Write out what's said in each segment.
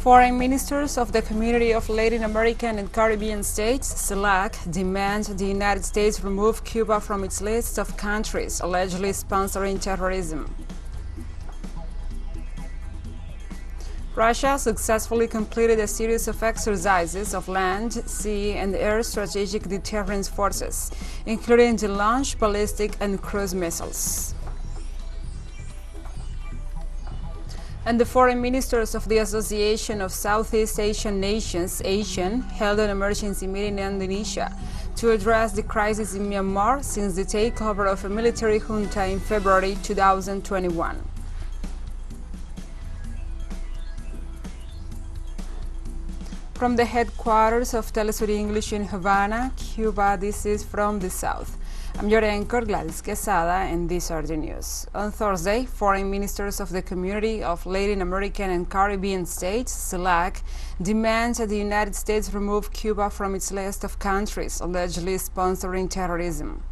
Foreign ministers of the Community of Latin American and Caribbean States, Celac, demand the United States remove Cuba from its list of countries allegedly sponsoring terrorism. Russia successfully completed a series of exercises of land, sea, and air strategic deterrence forces, including the launch, ballistic, and cruise missiles. And the foreign ministers of the Association of Southeast Asian Nations, ASEAN, held an emergency meeting in Indonesia to address the crisis in Myanmar since the takeover of a military junta in February 2021. From the headquarters of TeleSUR English in Havana, Cuba, this is From the South. I'm your anchor, Gladys Quesada, and these are the news. On Thursday, foreign ministers of the Community of Latin American and Caribbean States, Celac, demand that the United States remove Cuba from its list of countries allegedly sponsoring terrorism.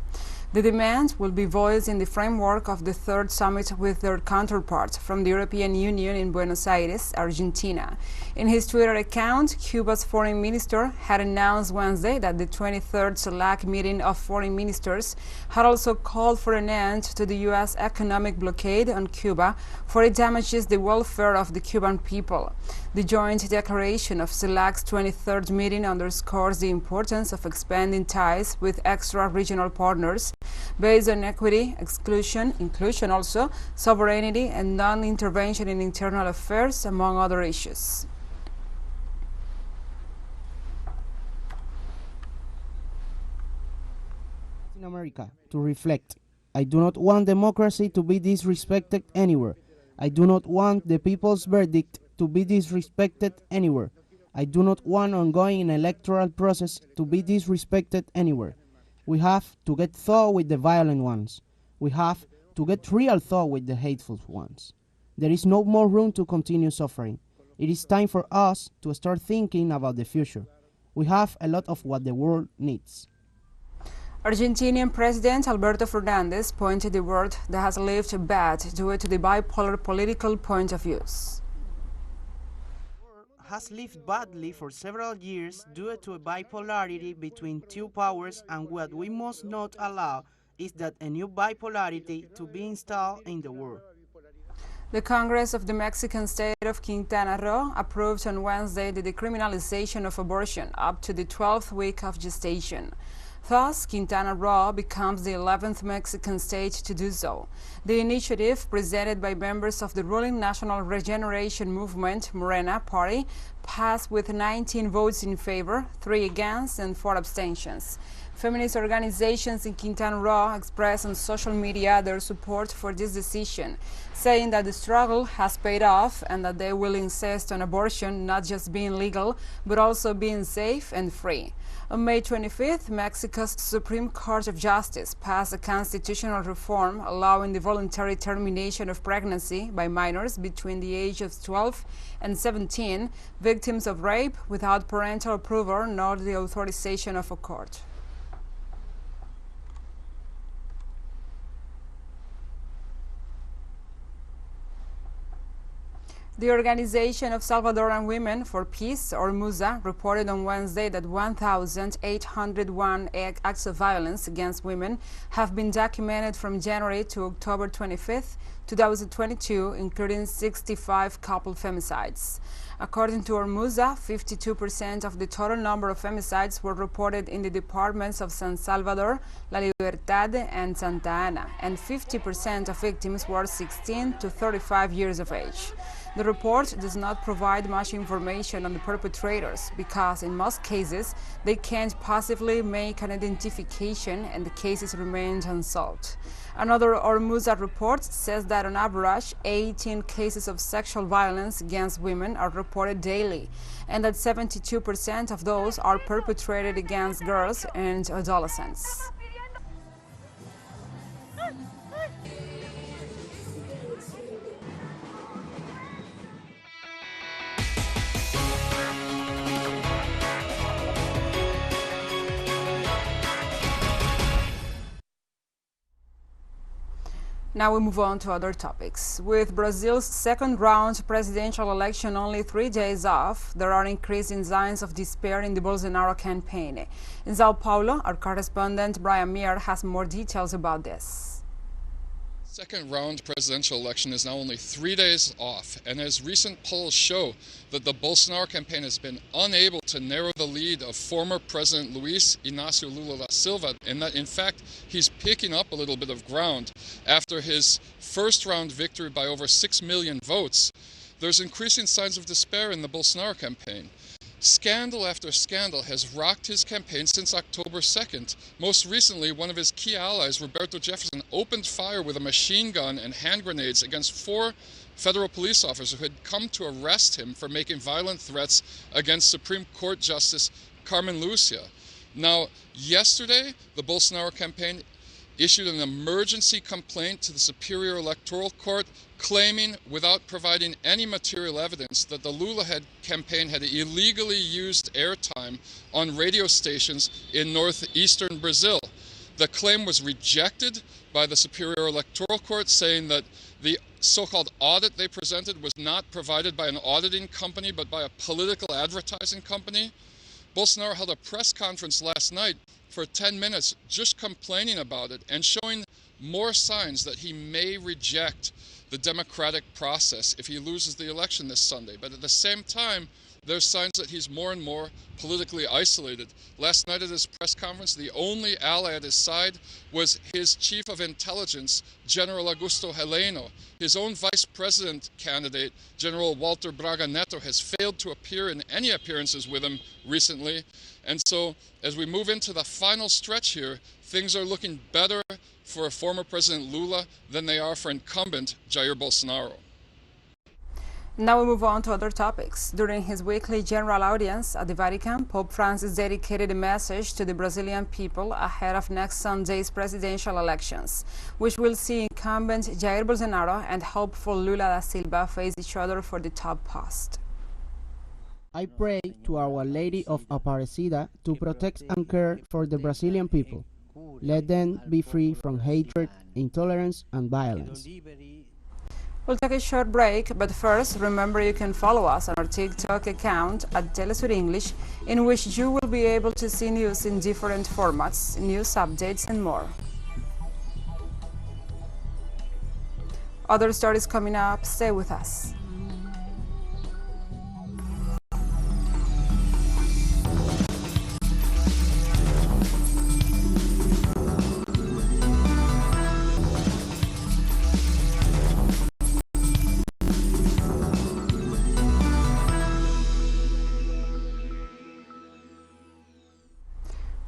The demand will be voiced in the framework of the third summit with their counterparts from the European Union in Buenos Aires, Argentina. In his Twitter account, Cuba's foreign minister had announced Wednesday that the 23rd Celac meeting of foreign ministers had also called for an end to the U.S. economic blockade on Cuba, for it damages the welfare of the Cuban people. The joint declaration of Celac's 23rd meeting underscores the importance of expanding ties with extra-regional partners based on equity, inclusion also, sovereignty, and non-intervention in internal affairs, among other issues. In America, to reflect. I do not want democracy to be disrespected anywhere. I do not want the people's verdict to be disrespected anywhere. I do not want ongoing electoral process to be disrespected anywhere. We have to get through with the violent ones. We have to get real through with the hateful ones. There is no more room to continue suffering. It is time for us to start thinking about the future. We have a lot of what the world needs. Argentinian President Alberto Fernandez pointed the world that has lived bad due to the bipolar political point of views. Has lived badly for several years due to a bipolarity between two powers, and what we must not allow is that a new bipolarity to be installed in the world. The Congress of the Mexican state of Quintana Roo approved on Wednesday the decriminalization of abortion up to the 12th week of gestation. Thus, Quintana Roo becomes the 11th Mexican state to do so. The initiative, presented by members of the ruling National Regeneration Movement, Morena party, passed with 19 votes in favor, 3 against, and 4 abstentions. Feminist organizations in Quintana Roo expressed on social media their support for this decision, saying that the struggle has paid off and that they will insist on abortion not just being legal, but also being safe and free. On May 25th, Mexico's Supreme Court of Justice passed a constitutional reform allowing the voluntary termination of pregnancy by minors between the age of 12 and 17, victims of rape, without parental approval nor the authorization of a court. The Organization of Salvadoran Women for Peace, or MUSA, reported on Wednesday that 1,801 acts of violence against women have been documented from January to October 25, 2022, including 65 couple femicides. According to MUSA, 52% of the total number of femicides were reported in the departments of San Salvador, La Libertad, and Santa Ana, and 50% of victims were 16 to 35 years of age. The report does not provide much information on the perpetrators because, in most cases, they can't possibly make an identification and the cases remain unsolved. Another MUSA report says that on average, 18 cases of sexual violence against women are reported daily, and that 72% of those are perpetrated against girls and adolescents. Now we move on to other topics. With Brazil's second-round presidential election only 3 days off, there are increasing signs of despair in the Bolsonaro campaign. In Sao Paulo, our correspondent Brian Meir has more details about this. Second round presidential election is now only 3 days off, and as recent polls show that the Bolsonaro campaign has been unable to narrow the lead of former President Luiz Inácio Lula da Silva, and that in fact he's picking up a little bit of ground after his first round victory by over 6 million votes. There's increasing signs of despair in the Bolsonaro campaign. Scandal after scandal has rocked his campaign since October 2nd. Most recently, one of his key allies, Roberto Jefferson, opened fire with a machine gun and hand grenades against 4 federal police officers who had come to arrest him for making violent threats against Supreme Court Justice Carmen Lucia. Now, yesterday, the Bolsonaro campaign issued an emergency complaint to the Superior Electoral Court claiming, without providing any material evidence, that the Lula campaign had illegally used airtime on radio stations in northeastern Brazil. The claim was rejected by the Superior Electoral Court, saying that the so-called audit they presented was not provided by an auditing company but by a political advertising company. Bolsonaro held a press conference last night for 10 minutes just complaining about it and showing more signs that he may reject the democratic process if he loses the election this Sunday. But at the same time, there's signs that he's more and more politically isolated. Last night at his press conference, the only ally at his side was his chief of intelligence, General Augusto Heleno. His own vice president candidate, General Walter Braga Neto, has failed to appear in any appearances with him recently. And so, as we move into the final stretch here, things are looking better for former President Lula than they are for incumbent Jair Bolsonaro. Now we move on to other topics. During his weekly general audience at the Vatican, Pope Francis dedicated a message to the Brazilian people ahead of next Sunday's presidential elections, which will see incumbent Jair Bolsonaro and hopeful Lula da Silva face each other for the top post. I pray to Our Lady of Aparecida to protect and care for the Brazilian people. Let them be free from hatred, intolerance, and violence. We'll take a short break, but first, remember you can follow us on our TikTok account at TeleSUR English, in which you will be able to see news in different formats, news updates, and more. Other stories coming up, stay with us.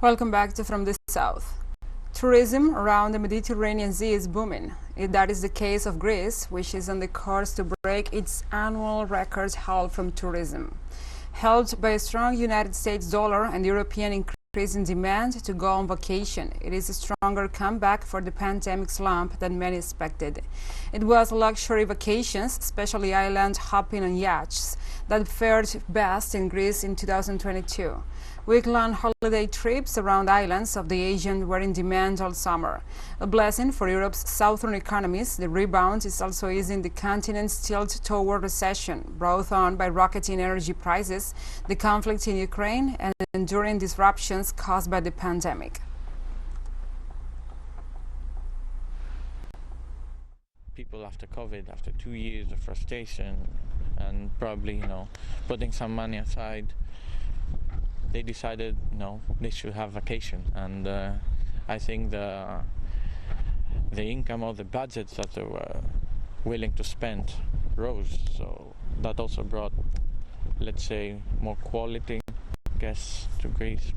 Welcome back to From the South. Tourism around the Mediterranean Sea is booming. That is the case of Greece, which is on the course to break its annual record haul from tourism. Helped by a strong United States dollar and European increase in demand to go on vacation, it is a stronger comeback for the pandemic slump than many expected. It was luxury vacations, especially island hopping on yachts, that fared best in Greece in 2022. Week-long holiday trips around islands of the Aegean were in demand all summer. A blessing for Europe's southern economies, the rebound is also easing the continent's tilt toward recession, brought on by rocketing energy prices, the conflict in Ukraine, and enduring disruptions caused by the pandemic. People after COVID, after 2 years of frustration and probably, putting some money aside, they decided, they should have vacation, and I think the income or the budgets that they were willing to spend rose. So that also brought, let's say, more quality guests to Greece,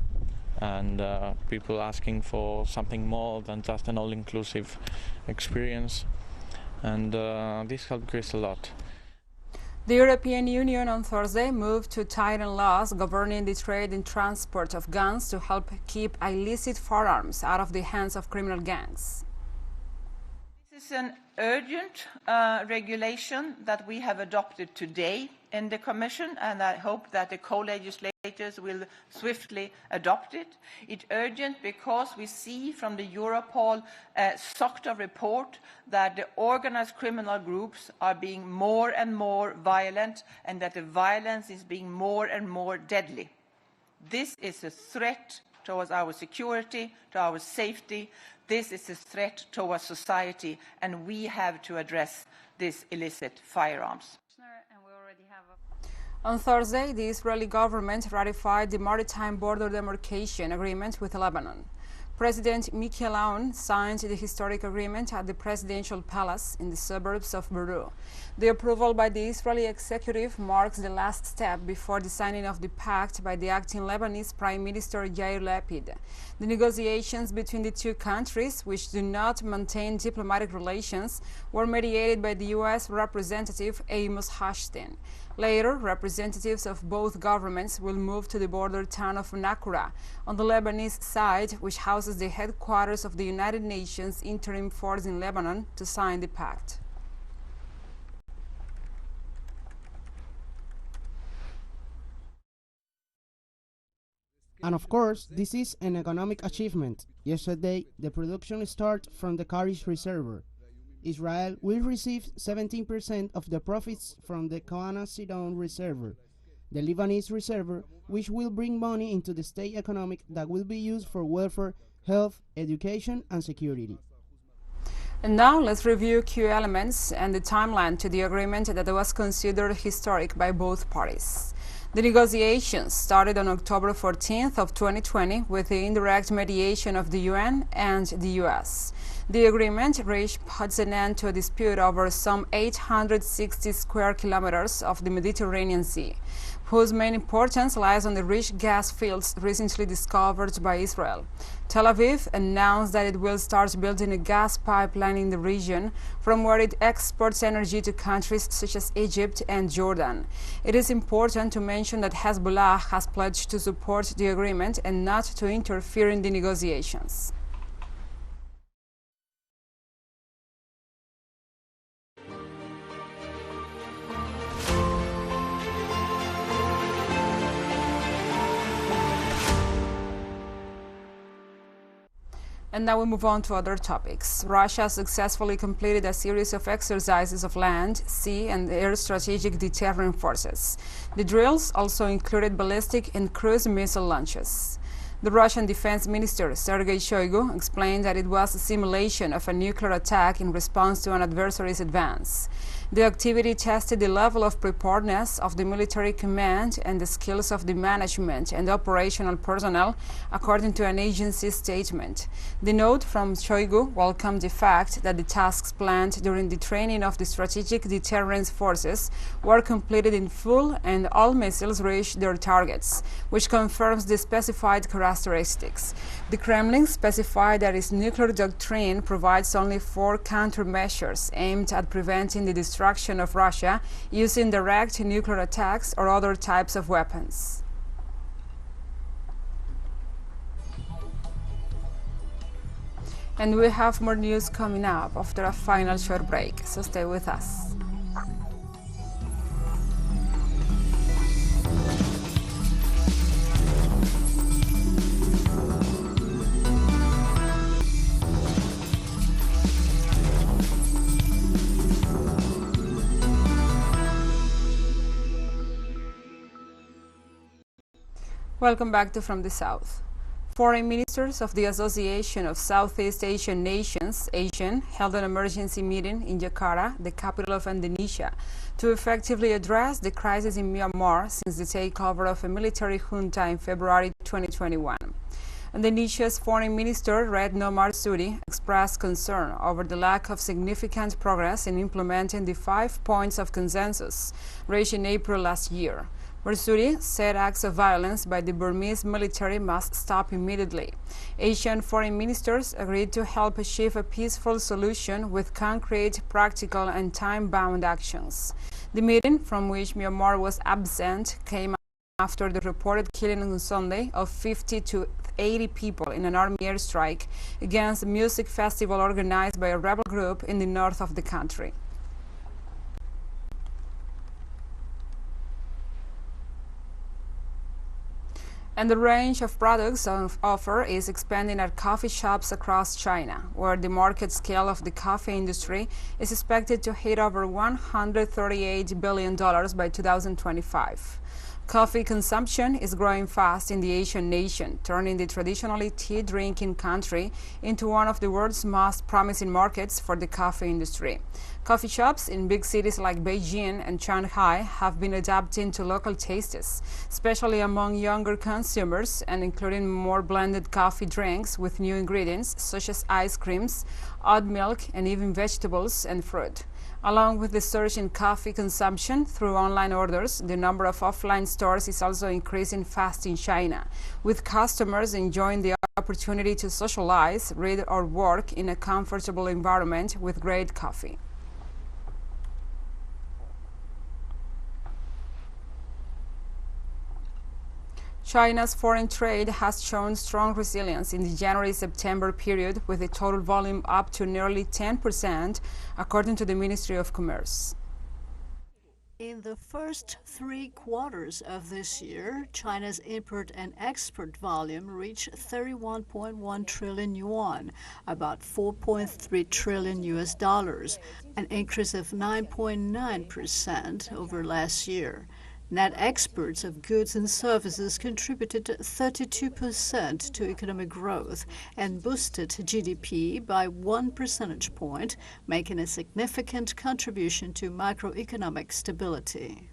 and people asking for something more than just an all-inclusive experience, and this helped Greece a lot. The European Union on Thursday moved to tighten laws governing the trade and transport of guns to help keep illicit firearms out of the hands of criminal gangs. This is an urgent regulation that we have adopted today in the Commission, and I hope that the co-legislators will swiftly adopt it. It's urgent because we see from the Europol SOCTA report that the organized criminal groups are being more and more violent and that the violence is being more and more deadly. This is a threat towards our security, to our safety. This is a threat towards society, and we have to address these illicit firearms. On Thursday, the Israeli government ratified the maritime border demarcation agreement with Lebanon. President Michel Aoun signed the historic agreement at the presidential palace in the suburbs of Beirut. The approval by the Israeli executive marks the last step before the signing of the pact by the acting Lebanese Prime Minister Yair Lapid. The negotiations between the two countries, which do not maintain diplomatic relations, were mediated by the U.S. representative Amos Hochstein. Later, representatives of both governments will move to the border town of Nakura, on the Lebanese side, which houses the headquarters of the United Nations Interim Force in Lebanon, to sign the pact. And of course, this is an economic achievement. Yesterday, the production started from the Karish reservoir. Israel will receive 17% of the profits from the Koana Sidon reservoir, the Lebanese reservoir, which will bring money into the state economic that will be used for welfare, health, education, and security. And now let's review key elements and the timeline to the agreement that was considered historic by both parties. The negotiations started on October 14th of 2020 with the indirect mediation of the UN and the US. The agreement puts an end to a dispute over some 860 square kilometers of the Mediterranean Sea, whose main importance lies on the rich gas fields recently discovered by Israel. Tel Aviv announced that it will start building a gas pipeline in the region from where it exports energy to countries such as Egypt and Jordan. It is important to mention that Hezbollah has pledged to support the agreement and not to interfere in the negotiations. And now we move on to other topics. Russia successfully completed a series of exercises of land, sea, and air strategic deterrent forces. The drills also included ballistic and cruise missile launches. The Russian Defense Minister, Sergei Shoigu, explained that it was a simulation of a nuclear attack in response to an adversary's advance. The activity tested the level of preparedness of the military command and the skills of the management and operational personnel, according to an agency statement. The note from Shoigu welcomed the fact that the tasks planned during the training of the strategic deterrence forces were completed in full and all missiles reached their targets, which confirms the specified characteristics. The Kremlin specified that its nuclear doctrine provides only 4 countermeasures aimed at preventing the destruction of Russia using direct nuclear attacks or other types of weapons. And we have more news coming up after a final short break, so stay with us. Welcome back to From the South. Foreign ministers of the Association of Southeast Asian Nations, ASEAN, held an emergency meeting in Jakarta, the capital of Indonesia, to effectively address the crisis in Myanmar since the takeover of a military junta in February 2021. Indonesia's Foreign Minister Retno Marsudi expressed concern over the lack of significant progress in implementing the 5 points of consensus reached in April last year. Marsudi said acts of violence by the Burmese military must stop immediately. Asian foreign ministers agreed to help achieve a peaceful solution with concrete, practical, and time-bound actions. The meeting, from which Myanmar was absent, came after the reported killing on Sunday of 50 to 80 people in an army airstrike against a music festival organized by a rebel group in the north of the country. And the range of products on offer is expanding at coffee shops across China, where the market scale of the coffee industry is expected to hit over $138 billion by 2025. Coffee consumption is growing fast in the Asian nation, turning the traditionally tea-drinking country into one of the world's most promising markets for the coffee industry. Coffee shops in big cities like Beijing and Shanghai have been adapting to local tastes, especially among younger consumers, and including more blended coffee drinks with new ingredients such as ice creams, oat milk, and even vegetables and fruit. Along with the surge in coffee consumption through online orders, the number of offline stores is also increasing fast in China, with customers enjoying the opportunity to socialize, read, or work in a comfortable environment with great coffee. China's foreign trade has shown strong resilience in the January-September period, with the total volume up to nearly 10%, according to the Ministry of Commerce. In the first 3 quarters of this year, China's import and export volume reached 31.1 trillion yuan, about $4.3 trillion US dollars, an increase of 9.9% over last year. Net exports of goods and services contributed 32% to economic growth and boosted GDP by 1 percentage point, making a significant contribution to macroeconomic stability.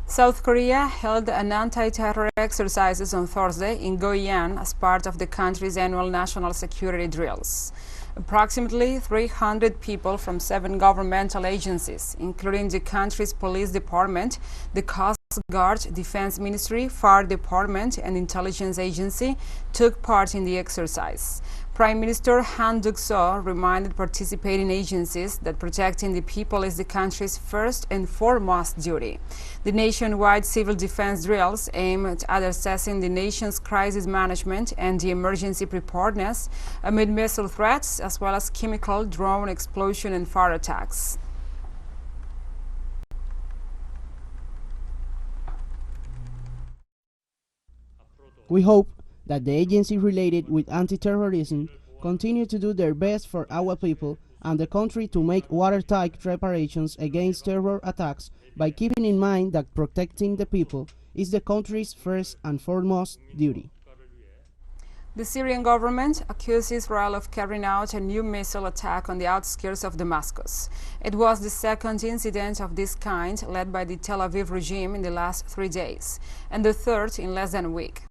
South Korea held an anti-terror exercises on Thursday in Goyan as part of the country's annual national security drills. Approximately 300 people from 7 governmental agencies, including the country's police department, the Coast Guard, Defense Ministry, Fire Department, and Intelligence Agency, took part in the exercise. Prime Minister Han Duck-seo reminded participating agencies that protecting the people is the country's first and foremost duty. The nationwide civil defense drills aim at assessing the nation's crisis management and the emergency preparedness amid missile threats, as well as chemical, drone, explosion, and fire attacks. We hope that the agencies related with anti-terrorism continue to do their best for our people and the country to make watertight preparations against terror attacks by keeping in mind that protecting the people is the country's first and foremost duty. The Syrian government accused Israel of carrying out a new missile attack on the outskirts of Damascus. It was the second incident of this kind led by the Tel Aviv regime in the last 3 days, and the third in less than a week.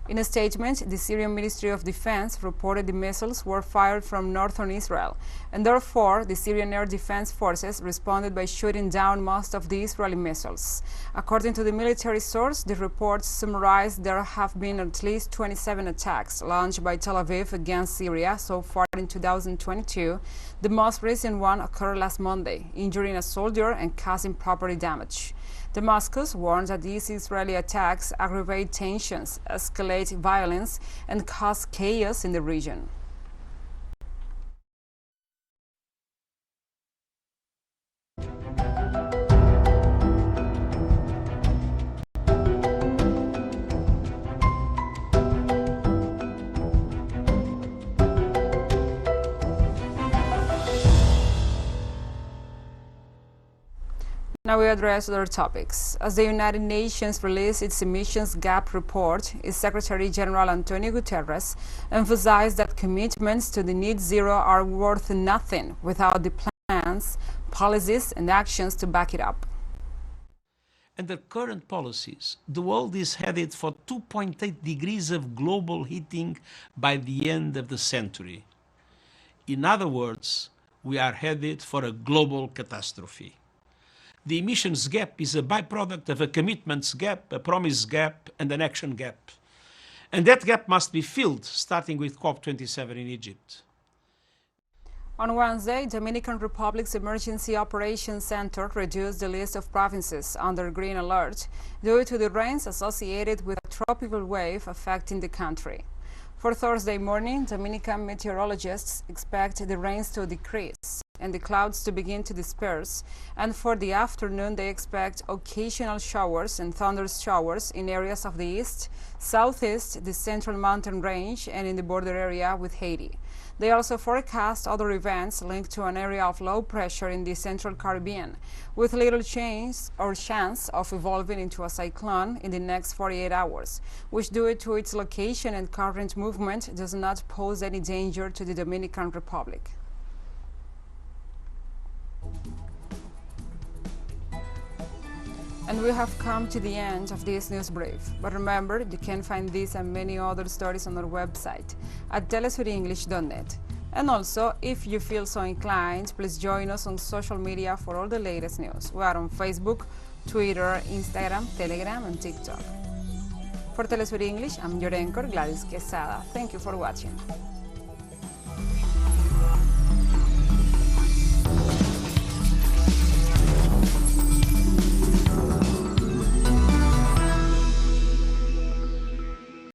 In a statement, the Syrian Ministry of Defense reported the missiles were fired from northern Israel, and therefore the Syrian Air Defense Forces responded by shooting down most of the Israeli missiles. According to the military source, the reports summarized there have been at least 27 attacks launched by Tel Aviv against Syria so far in 2022. The most recent one occurred last Monday, injuring a soldier and causing property damage. Damascus warns that these Israeli attacks aggravate tensions, escalate violence, and cause chaos in the region. Now we address other topics. As the United Nations released its emissions gap report, its Secretary General Antonio Guterres emphasized that commitments to the net zero are worth nothing without the plans, policies, and actions to back it up. Under current policies, the world is headed for 2.8 degrees of global heating by the end of the century. In other words, we are headed for a global catastrophe. The emissions gap is a byproduct of a commitments gap, a promise gap, and an action gap. And that gap must be filled, starting with COP27 in Egypt. On Wednesday, Dominican Republic's Emergency Operations Center reduced the list of provinces under green alert due to the rains associated with a tropical wave affecting the country. For Thursday morning, Dominican meteorologists expect the rains to decrease. and the clouds to begin to disperse, and for the afternoon they expect occasional showers and thunderous showers in areas of the east, southeast, the central mountain range, and in the border area with Haiti. They also forecast other events linked to an area of low pressure in the central Caribbean, with little chance of evolving into a cyclone in the next 48 hours, which, due to its location and current movement, does not pose any danger to the Dominican Republic. And we have come to the end of this news brief. But remember, you can find this and many other stories on our website at telesurenglish.net. And also, if you feel so inclined, please join us on social media for all the latest news. We are on Facebook, Twitter, Instagram, Telegram, and TikTok. For TeleSUR English, I'm your anchor, Gladys Quesada. Thank you for watching.